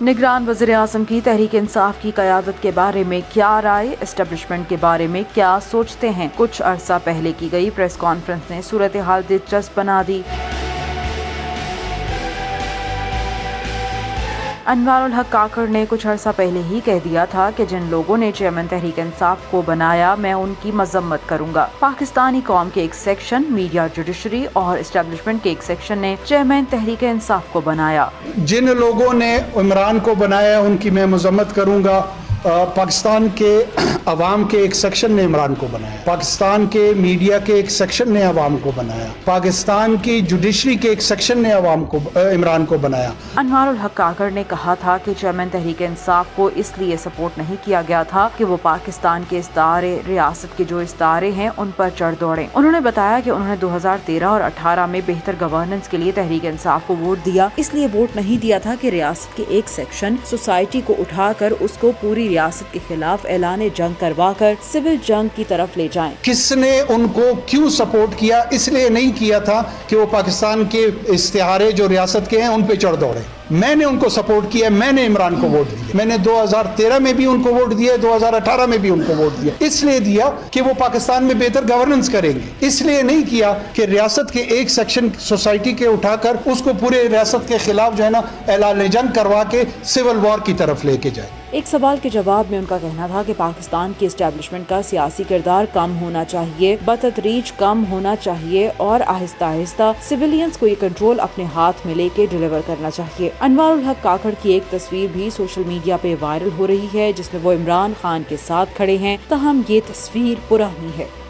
निगरान वज़ीर आज़म की तहरीक इंसाफ की क़यादत के बारे में क्या राय, एस्टेब्लिशमेंट के बारे में क्या सोचते हैं। कुछ अरसा पहले की गई प्रेस कॉन्फ्रेंस ने सूरत हाल दिलचस्प बना दी। अनवारुल हक काकड़ ने कुछ अरसा पहले ही कह दिया था कि जिन लोगों ने चेयरमैन तहरीक इंसाफ को बनाया मैं उनकी मजम्मत करूंगा। पाकिस्तानी कौम के एक सेक्शन, मीडिया, जुडिशरी और एस्टेब्लिशमेंट के एक सेक्शन ने चेयरमैन तहरीक इंसाफ को बनाया। जिन लोगों ने इमरान को बनाया उनकी मैं मजम्मत करूंगा। पाकिस्तान के अवाम के एक सेक्शन ने इमरान को बनाया, पाकिस्तान के मीडिया के एक सेक्शन ने अवाम को बनाया, पाकिस्तान की जुडिशरी के एक सेक्शन ने इमरान को बनाया। अनवारुल हक काकड़ ने कहा था कि चेयरमैन तहरीक इंसाफ को इसलिए सपोर्ट नहीं किया गया था कि वो पाकिस्तान के इस्तारे, रियासत के जो इस्तारे हैं उन पर चढ़ दौड़े। उन्होंने बताया कि उन्होंने 2013 और 18 में बेहतर गवर्नेंस के लिए तहरीक इंसाफ को वोट दिया, इसलिए वोट नहीं दिया था कि रियासत के एक सेक्शन सोसाइटी को उठाकर उसको पूरी रियासत के खिलाफ ऐलान जंग करवाकर सिविल जंग की तरफ ले जाएं। किसने उनको क्यों सपोर्ट किया? इसलिए नहीं किया था कि वो पाकिस्तान के इस्तिहारे जो रियासत के हैं उन पे चढ़ दौड़े। मैंने उनको सपोर्ट किया, मैंने इमरान को वोट दिया। मैंने 2013 में भी उनको वोट दिया, 2018 में भी उनको वोट दिया। इसलिए दिया कि वो पाकिस्तान में बेहतर गवर्नेंस करेंगे। इसलिए नहीं किया कि रियासत के एक सेक्शन सोसाइटी के उठाकर उसको पूरे रियासत के खिलाफ जो है ना ऐलान जंग करवा के सिविल वॉर की तरफ लेके जाए। एक सवाल के जवाब में उनका कहना था कि पाकिस्तान की एस्टेब्लिशमेंट का सियासी किरदार कम होना चाहिए, बतदरीज कम होना चाहिए और आहिस्ता आहिस्ता सिविलियंस को ये कंट्रोल अपने हाथ में लेके डिलीवर करना चाहिए। अनवारुल हक काकड़ की एक तस्वीर भी सोशल मीडिया पे वायरल हो रही है जिसमें वो इमरान खान के साथ खड़े हैं, तहम ये तस्वीर पुरानी है।